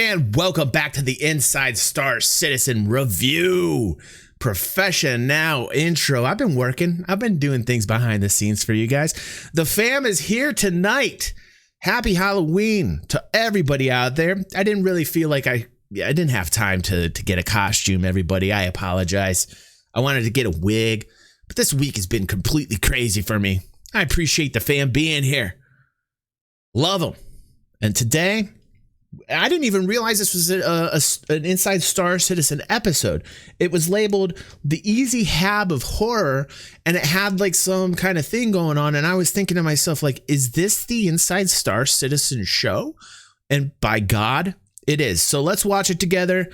And welcome back to the Inside Star Citizen Review Profession Now intro. I've been doing things behind the scenes for you guys. The fam is here tonight. Happy Halloween to everybody out there. I didn't really feel like I didn't have time to get a costume, everybody. I apologize. I wanted to get a wig, but this week has been completely crazy for me. I appreciate the fam being here. Love them. And today, I didn't even realize this was an Inside Star Citizen episode. It was labeled the EZ-Hab of horror, and it had like some kind of thing going on. And I was thinking to myself, like, is this the Inside Star Citizen show? And by God, it is. So let's watch it together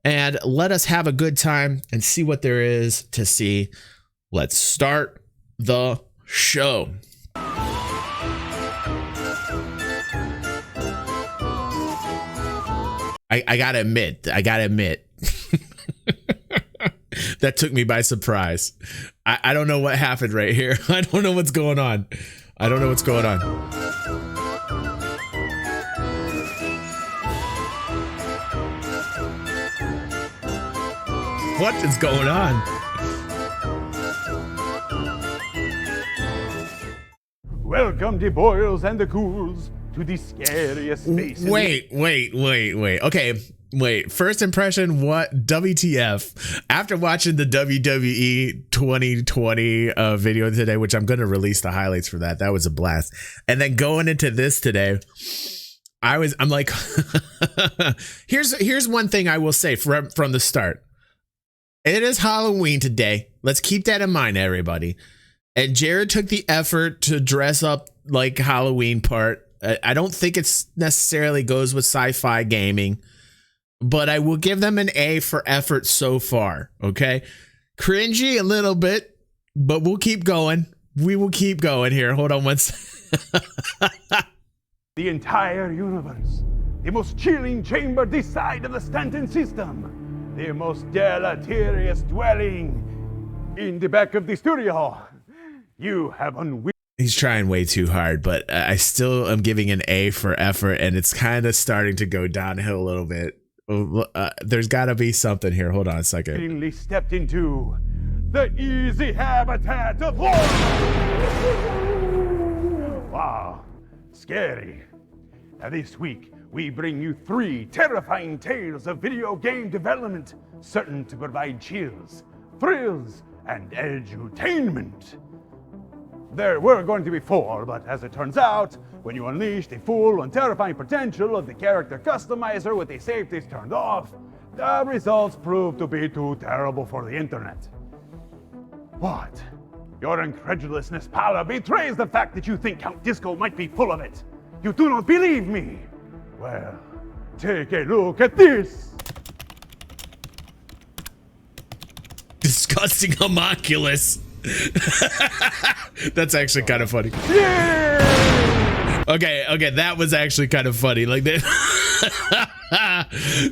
and let us have a good time and see what there is to see. Let's start the show. I gotta admit, that took me by surprise. I don't know what happened right here. I don't know what's going on. What is going on? Welcome, the boils and the ghouls, to the scariest space. Wait. Okay, wait. First impression, what? WTF? After watching the WWE 2020 video today, which I'm going to release the highlights for that. That was a blast. And then going into this today, I'm like, here's one thing I will say from the start. It is Halloween today. Let's keep that in mind, everybody. And Jared took the effort to dress up like Halloween part. I don't think it's necessarily goes with sci-fi gaming, but I will give them an A for effort so far. Okay. Cringy a little bit, but we'll keep going. We will keep going here. Hold on one second. The entire universe, the most chilling chamber this side of the Stanton system, the most deleterious dwelling in the back of the studio. You have He's trying way too hard, but I still am giving an A for effort, and it's kind of starting to go downhill a little bit. There's got to be something here. Hold on a second. Stepped into the EZ-Hab habitat of horror. Wow, scary. Now this week, we bring you 3 terrifying tales of video game development, certain to provide chills, thrills, and edutainment. There were going to be 4, but as it turns out, when you unleash the full and terrifying potential of the character customizer with the safeties turned off, the results proved to be too terrible for the internet. What? Your incredulousness, Pala, betrays the fact that you think Count Disco might be full of it. You do not believe me? Well, take a look at this. Disgusting homunculus. That's actually kind of funny. Yeah! Okay, that was actually kind of funny. Like they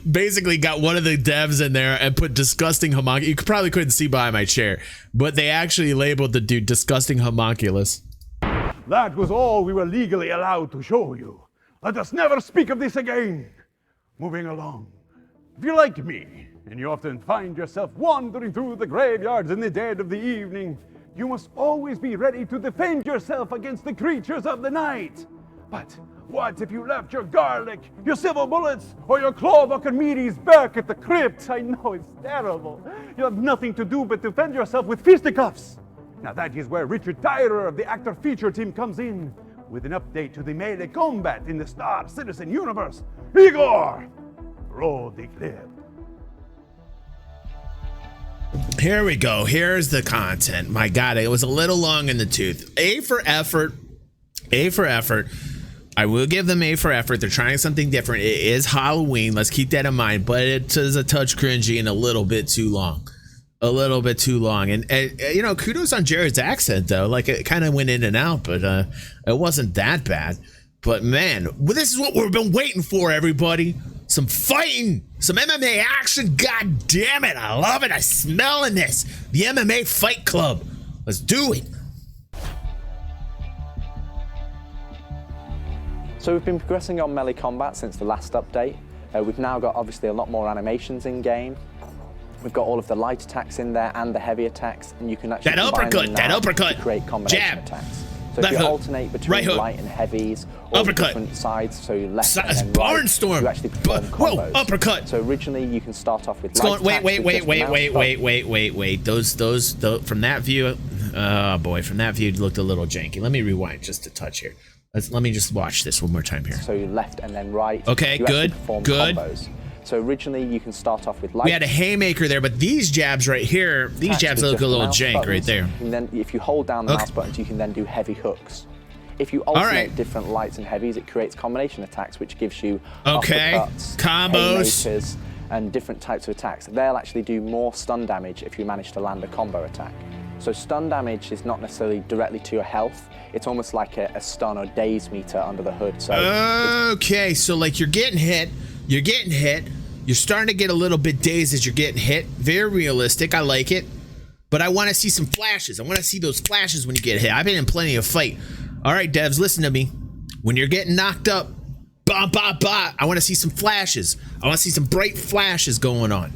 basically got one of the devs in there and put disgusting homunculus. You probably couldn't see behind my chair, but they actually labeled the dude disgusting homunculus. That was all we were legally allowed to show you. Let us never speak of this again. Moving along. If you're like me, and you often find yourself wandering through the graveyards in the dead of the evening, you must always be ready to defend yourself against the creatures of the night. But what if you left your garlic, your silver bullets, or your clawbuck and meaties back at the crypt? I know it's terrible. You have nothing to do but defend yourself with fisticuffs. Now that is where Richard Tyrer of the Actor Feature Team comes in, with an update to the melee combat in the Star Citizen universe. Igor, roll the clip. Here we go. Here's the content. My God, it was a little long in the tooth. A for effort. I will give them A for effort. They're trying something different. It is Halloween. Let's keep that in mind. But it is a touch cringy and a little bit too long. And you know, kudos on Jared's accent, though. Like, it kind of went in and out, but it wasn't that bad. But, man, this is what we've been waiting for, everybody. Some fighting, some MMA action. God damn it, I love it. I'm smelling this. The MMA Fight Club. Let's do it. So we've been progressing on melee combat since the last update. We've now got obviously a lot more animations in game. We've got all of the light attacks in there and the heavy attacks, and you can actually that uppercut, to create combination attacks. So if you alternate between light and heavies, or different sides, so left and then right, Barnstorm. you actually perform combos. Whoa, uppercut. So originally you can start off with light attacks. Wait. Those from that view, oh boy, from that view it looked a little janky. Let me rewind just a touch here. Let me just watch this one more time here. So left and then right. Okay, good. Combos. So originally you can start off with light. We had a haymaker there, but these jabs right here, these jabs look a little jank right there. And then if you hold down the mouse buttons, you can then do heavy hooks. If you alternate different lights and heavies, it creates combination attacks, which gives you uppercuts, combos, haymakers, and different types of attacks. They'll actually do more stun damage if you manage to land a combo attack. So stun damage is not necessarily directly to your health. It's almost like a stun or daze meter under the hood. So okay, so like you're getting hit, you're starting to get a little bit dazed as you're getting hit. Very realistic, I like it. But I want to see some flashes. I want to see those flashes when you get hit. I've been in plenty of fight. All right, devs, listen to me. When you're getting knocked up, I want to see some flashes. I want to see some bright flashes going on.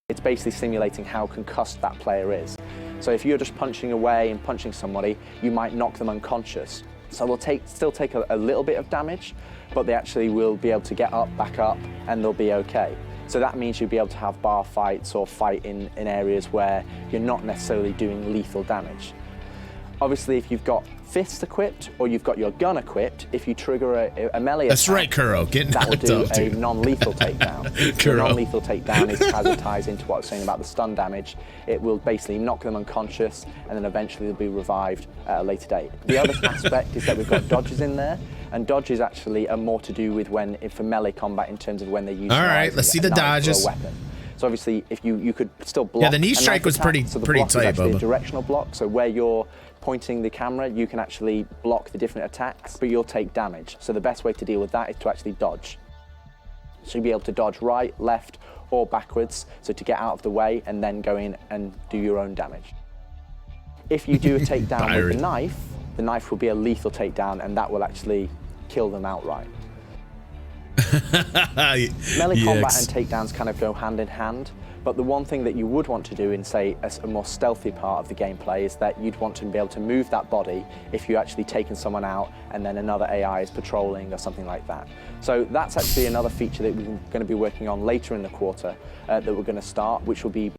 It's basically simulating how concussed that player is. So if you're just punching away and punching somebody, you might knock them unconscious. So they'll still take a little bit of damage, but they actually will be able to get up, back up, and they'll be okay. So that means you'll be able to have bar fights or fight in areas where you're not necessarily doing lethal damage. Obviously, if you've got fists equipped or you've got your gun equipped, if you trigger a melee attack, right, Kuro. That will do a non-lethal takedown. So a non-lethal takedown is as it ties into what I was saying about the stun damage. It will basically knock them unconscious, and then eventually they'll be revived at a later date. The other aspect is that we've got dodges in there, and dodges actually are more to do with for melee combat in terms of when they use. All right, let's see the dodges. A weapon. So obviously, if you could still block. Yeah, the knee strike was pretty tight, Bubba. A directional block, so where you're pointing the camera, you can actually block the different attacks, but you'll take damage. So the best way to deal with that is to actually dodge. So you'll be able to dodge right, left, or backwards, so to get out of the way and then go in and do your own damage. If you do a takedown with the knife will be a lethal takedown, and that will actually kill them outright. Melee combat and takedowns kind of go hand in hand, but the one thing that you would want to do in, say, a more stealthy part of the gameplay is that you'd want to be able to move that body if you're actually taking someone out and then another AI is patrolling or something like that. So that's actually another feature that we're going to be working on later in the quarter that we're going to start, which will be...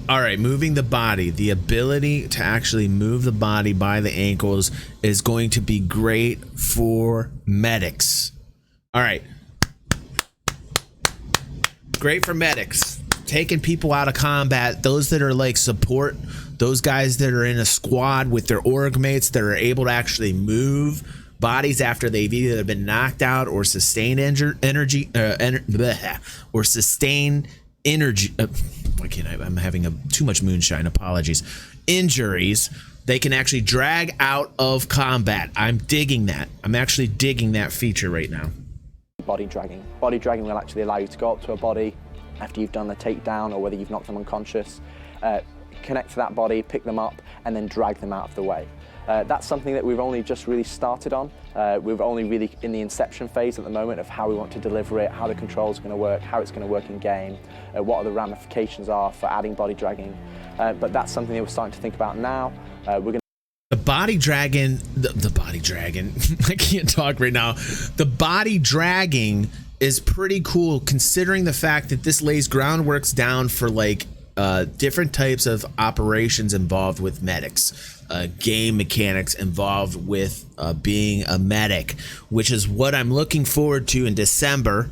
All right, moving the body, the ability to actually move the body by the ankles is going to be great for medics. All right. Great for medics. Taking people out of combat, those that are like support, those guys that are in a squad with their org mates that are able to actually move bodies after they've either been knocked out or sustained I'm having too much moonshine. Apologies. Injuries. They can actually drag out of combat. I'm digging that. I'm actually digging that feature right now. Body dragging. Body dragging will actually allow you to go up to a body after you've done a takedown or whether you've knocked them unconscious, connect to that body, pick them up, and then drag them out of the way. That's something that we've only just really started on. We're only really in the inception phase at the moment of how we want to deliver it, how the controls are going to work, how it's going to work in game, what are the ramifications are for adding body dragging. But that's something that we're starting to think about now. We're going to The body dragon, the body dragon, I can't talk right now. The body dragging is pretty cool considering the fact that this lays groundworks down for like different types of operations involved with medics, game mechanics involved with being a medic, which is what I'm looking forward to in December,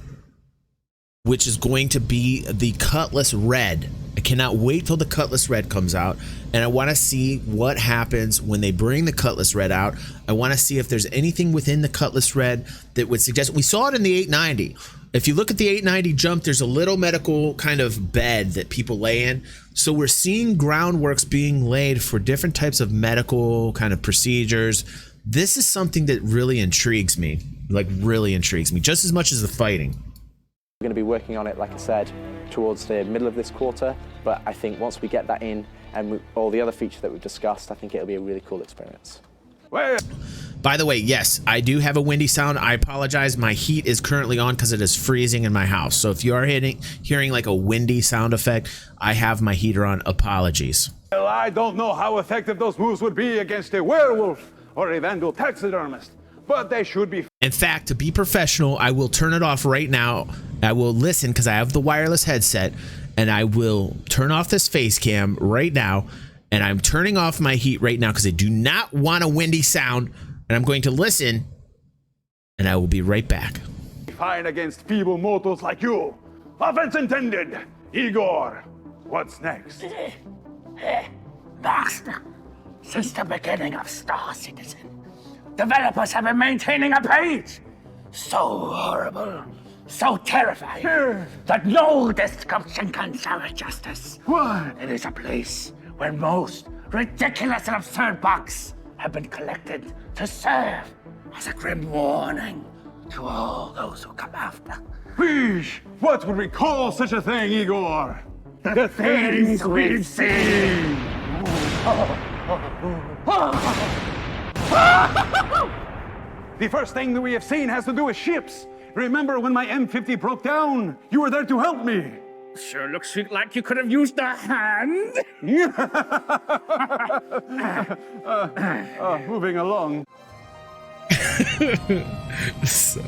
which is going to be the Cutlass Red. I cannot wait till the Cutlass Red comes out, and I want to see what happens when they bring the Cutlass Red out. I want to see if there's anything within the Cutlass Red that would suggest. We saw it in the 890. If you look at the 890 jump, there's a little medical kind of bed that people lay in. So we're seeing groundworks being laid for different types of medical kind of procedures. This is something that really intrigues me, like really intrigues me, just as much as the fighting. We're going to be working on it, like I said, towards the middle of this quarter, but I think once we get that in and all the other features that we've discussed, I think it'll be a really cool experience. By By the way, yes, I do have a windy sound. I apologize. My heat is currently on because it is freezing in my house. So if you are hearing like a windy sound effect, I have my heater on. Apologies. Well, I don't know how effective those moves would be against a werewolf or a vandal taxidermist, but they should be. In fact, to be professional, I will turn it off right now. I will listen because I have the wireless headset, and I will turn off this face cam right now. And I'm turning off my heat right now because I do not want a windy sound. And I'm going to listen, and I will be right back. Fine against feeble mortals like you. Offense intended. Igor, what's next? Master, since the beginning of Star Citizen, developers have been maintaining a page so horrible, so terrifying, that no description can serve justice. What? It is a place where most ridiculous and absurd bugs have been collected to serve as a grim warning to all those who come after. Please, what would we call such a thing, Igor? The things we've seen. The first thing that we have seen has to do with ships. Remember when my M50 broke down? You were there to help me. Sure looks like you could have used a hand. Moving along. So,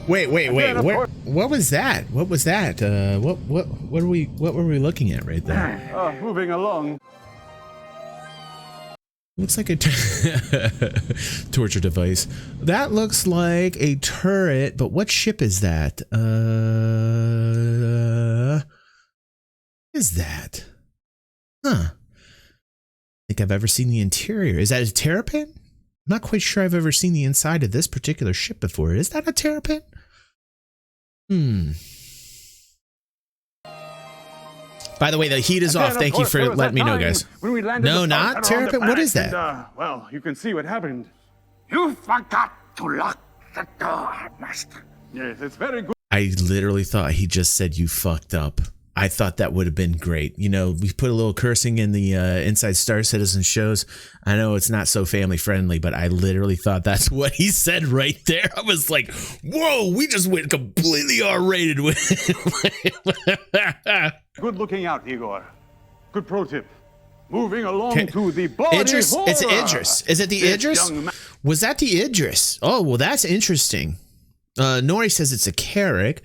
wait. What was that? What was that? What were we looking at right there? Moving along. Looks like a torture device. That looks like a turret, but what ship is that? What is that? Huh. I think I've ever seen the interior. Is that a terrapin? I'm not quite sure I've ever seen the inside of this particular ship before. Is that a terrapin? By the way, the heat is off. Thank you for letting me know, guys. No, not terrapin. What is that? Well, you can see what happened. You forgot to lock the door, Master. Yes, it's very good. I literally thought he just said you fucked up. I thought that would have been great. You know, we put a little cursing in the Inside Star Citizen shows. I know it's not so family friendly, but I literally thought that's what he said right there. I was like, whoa, we just went completely R-rated with it. Good looking out, Igor. Good pro tip. Moving along to the body Idris, horror. it's Idris. Is it the Idris? Was that the Idris? Oh, well, that's interesting. Nori says it's a Carrick.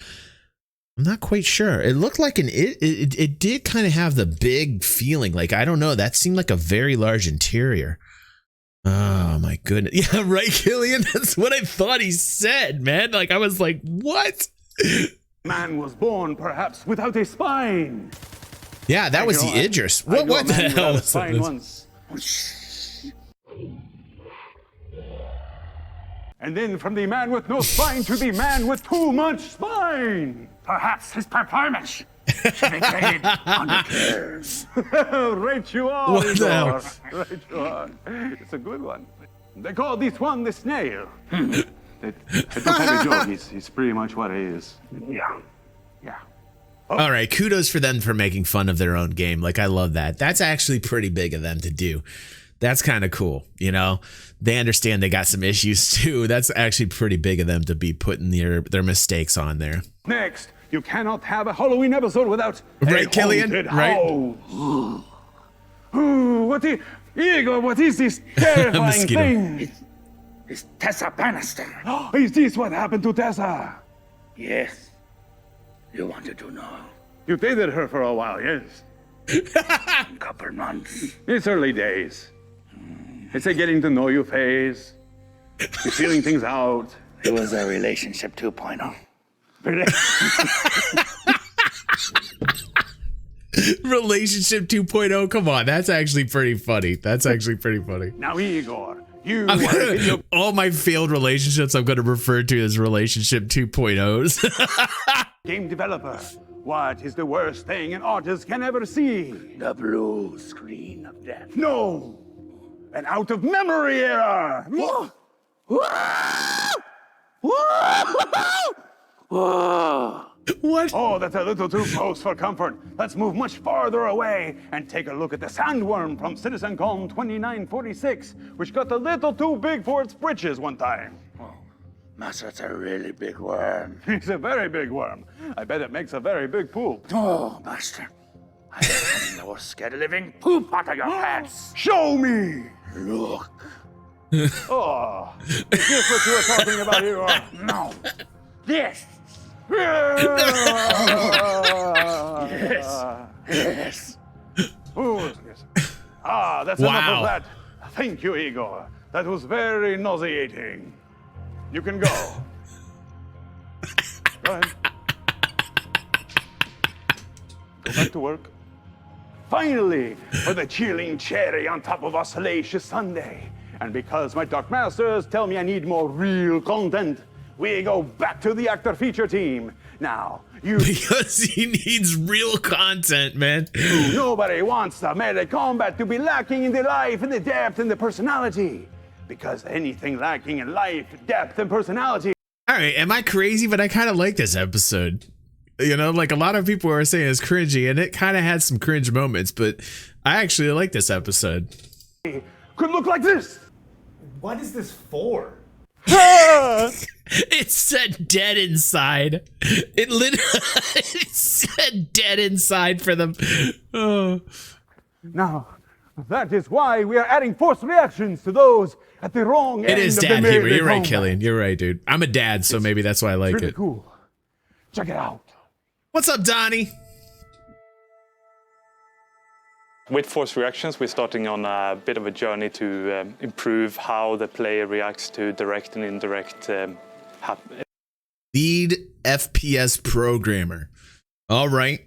I'm not quite sure. It looked like it did kind of have the big feeling. Like, I don't know. That seemed like a very large interior. Oh my goodness. Yeah, right, Killian. That's what I thought he said, man. Like, I was like, what? Man was born perhaps without a spine. Yeah, that was the Idris. What the hell was spine this? once. And then from the man with no spine to the man with too much spine. Perhaps his performance should be graded on the curves. Right you are, What the hell? Igor. Right you are. It's a good one. They call this one the snail. I don't have a joke. He's pretty much what he is. Yeah. All right, kudos for them for making fun of their own game. Like, I love that. That's actually pretty big of them to do. That's kind of cool, you know? They understand they got some issues too. That's actually pretty big of them to be putting their mistakes on there. Next, you cannot have a Halloween episode without Right, a Killian? haunted Right. house. Ooh, Igor, what is this terrifying Mosquito. thing? It's Tessa Bannister. Is this what happened to Tessa? Yes. You wanted to know. You dated her for a while, yes? Couple months. It's early days. It's a getting to know you phase. You're feeling things out. It was a relationship 2.0. Relationship 2.0. Come on, that's actually pretty funny. Now, Igor, you I'm are a gonna, video all my failed relationships I'm going to refer to as relationship 2.0s. game developer. What is the worst thing an artist can ever see? The blue screen of death. No! An out-of-memory error! Whoa! What? Oh, that's a little too close for comfort. Let's move much farther away and take a look at the sandworm from Citizen Con 2946, which got a little too big for its britches one time. Oh, Master, it's a really big worm. It's a very big worm. I bet it makes a very big poop. Oh, Master, I have no scared living poop out of your pants. Show me! Look. Oh, is this what you were talking about here? No. This. Yes. Oh, yes. Ah, that's enough of that. Thank you, Igor. That was very nauseating. You can go. Go ahead. Go back to work. Finally, for the chilling cherry on top of a salacious Sunday. And because my Dark Masters tell me I need more real content, we go back to the actor feature team. Now, you... Because he needs real content, man. Nobody wants the melee combat to be lacking in the life and the depth and the personality. Because anything lacking in life, depth, and personality... All right, am I crazy? But I kind of like this episode. You know, like a lot of people are saying it's cringy, and it kind of had some cringe moments, but I actually like this episode. Could look like this. What is this for? It said dead inside. It literally it said dead inside for them. Oh. Now, that is why we are adding forced reactions to those at the wrong end It is of the dad melee humor. You're right, combat. Killian. You're right, dude. I'm a dad, so maybe that's why I like Pretty it. cool. Check it out. What's up, Donnie? With force reactions, we're starting on a bit of a journey to improve how the player reacts to direct and indirect Lead FPS programmer. All right.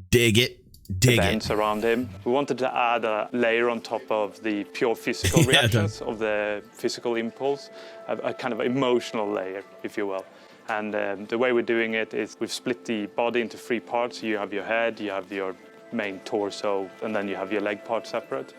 Dig it. Dig events it. around him. We wanted to add a layer on top of the pure physical Yeah, reactions of the physical impulse, a kind of emotional layer, if you will. And the way we're doing it is we've split the body into 3 parts. You have your head, you have your main torso, and then you have your leg part separate.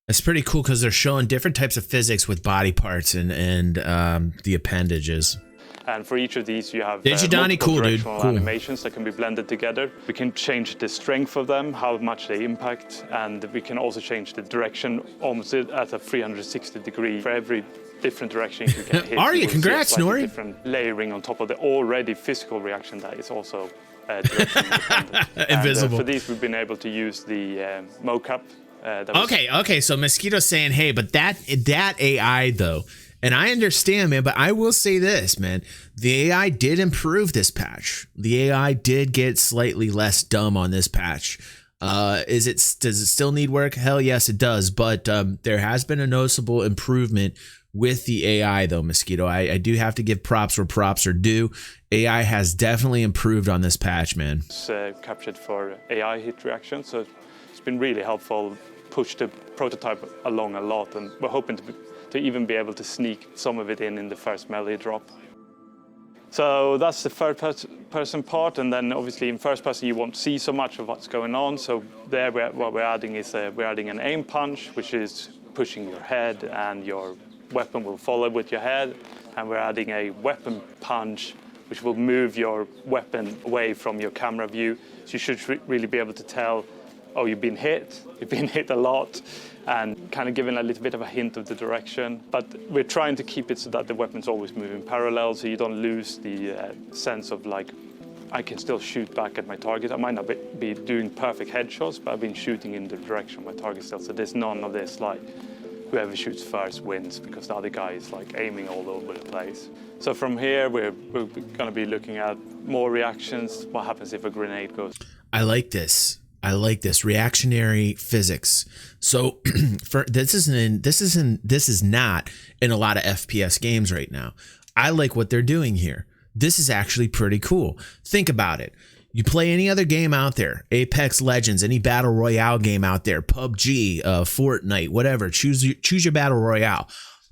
It's pretty cool because they're showing different types of physics with body parts and the appendages. And for each of these, you have Did you, Donnie? multiple Cool, dude. directional Cool. animations that can be blended together. We can change the strength of them, how much they impact, and we can also change the direction almost at a 360 degree for every different direction you can hit. Arya, You will see a congrats, slightly Nori. different layering on top of the already physical reaction that is also direction independent. Invisible. And, for these, we've been able to use the mocap. That was Okay, so Mosquito's saying, hey, but that AI, though, and I understand, man, but I will say this, man, the AI did improve this patch. The AI did get slightly less dumb on this patch. Does it still need work? Hell yes, it does. But there has been a noticeable improvement with the AI, though, Mosquito. I do have to give props where props are due. AI has definitely improved on this patch, man. It's captured for AI hit reaction, so it's been really helpful. Pushed the prototype along a lot, and we're hoping to even be able to sneak some of it in the first melee drop. So that's the third person part, and then obviously in first person you won't see so much of what's going on. So there, what we're adding is we're adding an aim punch, which is pushing your head, and your weapon will follow with your head. And we're adding a weapon punch, which will move your weapon away from your camera view. So you should really be able to tell, oh, you've been hit a lot, and kind of giving a little bit of a hint of the direction. But we're trying to keep it so that the weapon's always moving parallel, so you don't lose the sense of like, I can still shoot back at my target. I might not be doing perfect headshots, but I've been shooting in the direction of my target still. So there's none of this like, whoever shoots first wins, because the other guy is like aiming all over the place. So from here, we're going to be looking at more reactions. What happens if a grenade goes? I like this reactionary physics. So this is not in a lot of FPS games right now. I like what they're doing here. This is actually pretty cool. Think about it. You play any other game out there, Apex Legends, any battle royale game out there, PUBG, Fortnite, whatever. Choose your battle royale.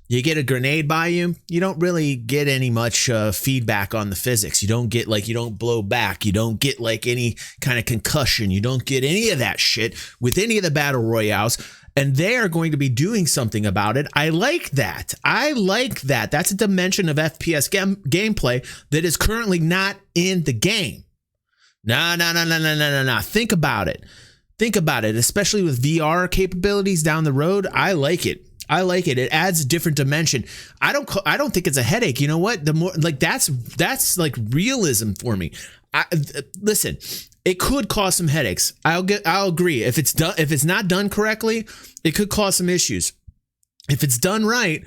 You get a grenade by you, you don't really get any much feedback on the physics. You don't blow back. You don't get like any kind of concussion. You don't get any of that shit with any of the battle royales. And they are going to be doing something about it. I like that. That's a dimension of FPS gameplay that is currently not in the game. No. Think about it. Think about it, especially with VR capabilities down the road. I like it. It adds a different dimension. I don't think it's a headache. You know what? The more like that's like realism for me. Listen, it could cause some headaches. I'll agree. If it's not done correctly, it could cause some issues. If it's done right,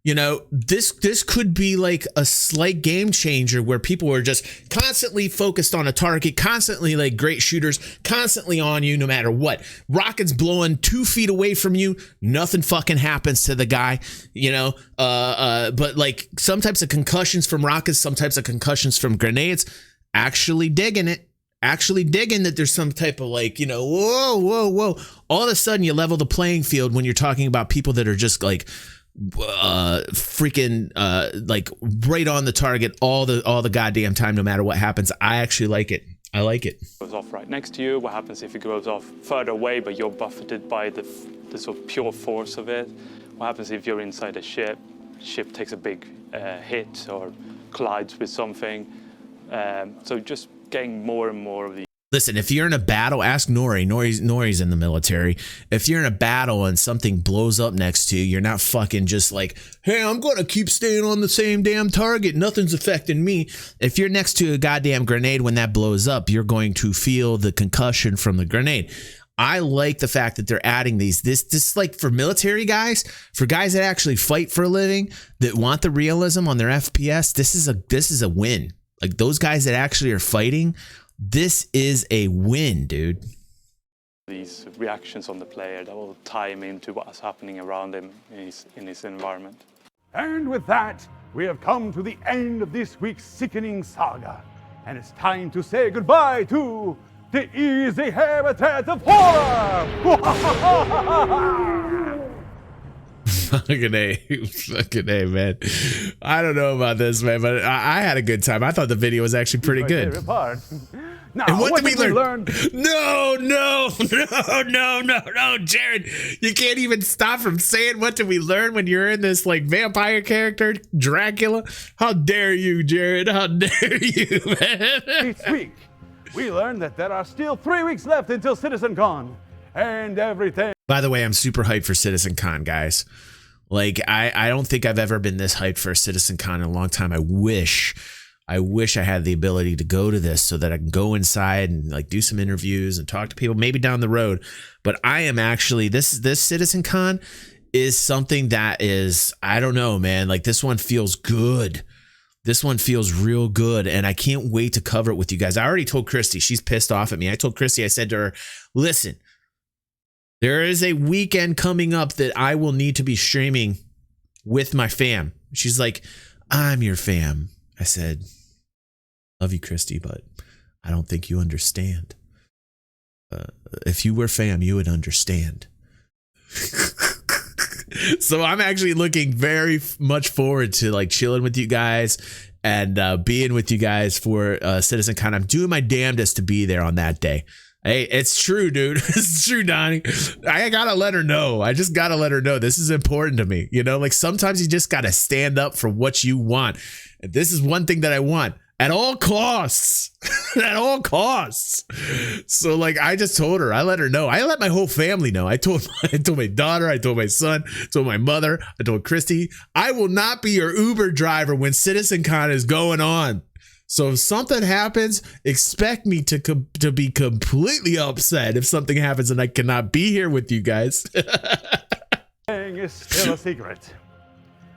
you know, this could be like a slight game changer where people are just constantly focused on a target, constantly like great shooters, constantly on you no matter what. Rockets blowing 2 feet away from you, nothing fucking happens to the guy, you know. But like some types of concussions from rockets, some types of concussions from grenades, actually digging that there's some type of like, you know, whoa. All of a sudden you level the playing field when you're talking about people that are just like freaking like right on the target all the goddamn time, no matter what happens. I actually like it. I like it. Goes off right next to you. What happens if it goes off further away, but you're buffeted by the sort of pure force of it? What happens if you're inside a ship? Ship takes a big hit or collides with something. So just getting more and more of the. Listen, if you're in a battle, ask Nori. Nori's in the military. If you're in a battle and something blows up next to you, you're not fucking just like, hey, I'm going to keep staying on the same damn target. Nothing's affecting me. If you're next to a goddamn grenade when that blows up, you're going to feel the concussion from the grenade. I like the fact that they're adding these. This like for military guys, for guys that actually fight for a living, that want the realism on their FPS, this is a win. Like those guys that actually are fighting, this is a win, dude. These reactions on the player that will tie him into what's happening around him in his environment. And with that, we have come to the end of this week's sickening saga. And it's time to say goodbye to the EZ-Hab habitat of horror! Fucking A, man. I don't know about this, man, but I had a good time. I thought the video was actually pretty good. Now, and what did we learn? No, Jared. You can't even stop from saying what did we learn when you're in this like vampire character, Dracula. How dare you, Jared? How dare you, man? Each week, we learned that there are still 3 weeks left until CitizenCon, and everything. By the way, I'm super hyped for CitizenCon, guys. Like, I don't think I've ever been this hyped for a CitizenCon in a long time. I wish I had the ability to go to this so that I can go inside and like do some interviews and talk to people maybe down the road. But I am actually, this CitizenCon is something that is, I don't know, man. Like this one feels good. This one feels real good. And I can't wait to cover it with you guys. I already told Christy, she's pissed off at me. I told Christy, I said to her, listen, there is a weekend coming up that I will need to be streaming with my fam. She's like, I'm your fam. I said, love you, Christy, but I don't think you understand. If you were fam, you would understand. So I'm actually looking very much forward to like chilling with you guys and being with you guys for CitizenCon. I'm doing my damnedest to be there on that day. Hey, it's true, dude. It's true, Donnie. I gotta let her know. I just gotta let her know this is important to me. You know, like sometimes you just gotta stand up for what you want. And this is one thing that I want at all costs. At all costs. So like I just told her, I let her know. I let my whole family know. I told my daughter, I told my son, I told my mother, I told Christy, I will not be your Uber driver when CitizenCon is going on. So if something happens, expect me to be completely upset if something happens and I cannot be here with you guys. Is still a secret.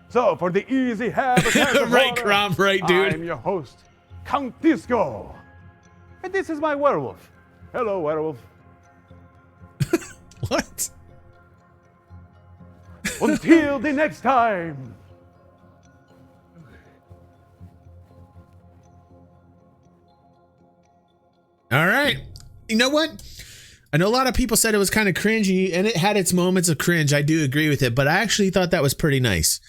So for the EZ-Hab right, Crom, right, dude. I'm your host, Count Disco. And this is my werewolf. Hello, werewolf. What? Until the next time. All right. You know what? I know a lot of people said it was kind of cringy, and it had its moments of cringe. I do agree with it, but I actually thought that was pretty nice.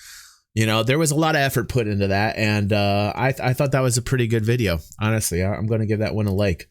You know, there was a lot of effort put into that, and I thought that was a pretty good video. Honestly, I'm going to give that one a like.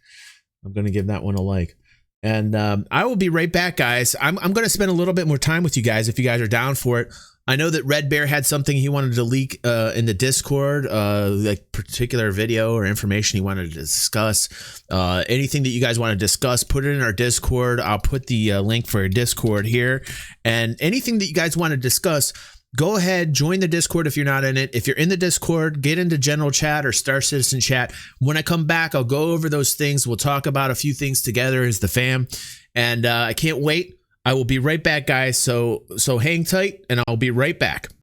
And I will be right back, guys. I'm going to spend a little bit more time with you guys if you guys are down for it I know that Red Bear had something he wanted to leak in the Discord, like particular video or information he wanted to discuss. Anything that you guys want to discuss, put it in our Discord. I'll put the link for Discord here. And anything that you guys want to discuss, go ahead, join the Discord if you're not in it. If you're in the Discord, get into general chat or Star Citizen chat. When I come back, I'll go over those things. We'll talk about a few things together as the fam. And I can't wait. I will be right back, guys. So hang tight, and I'll be right back.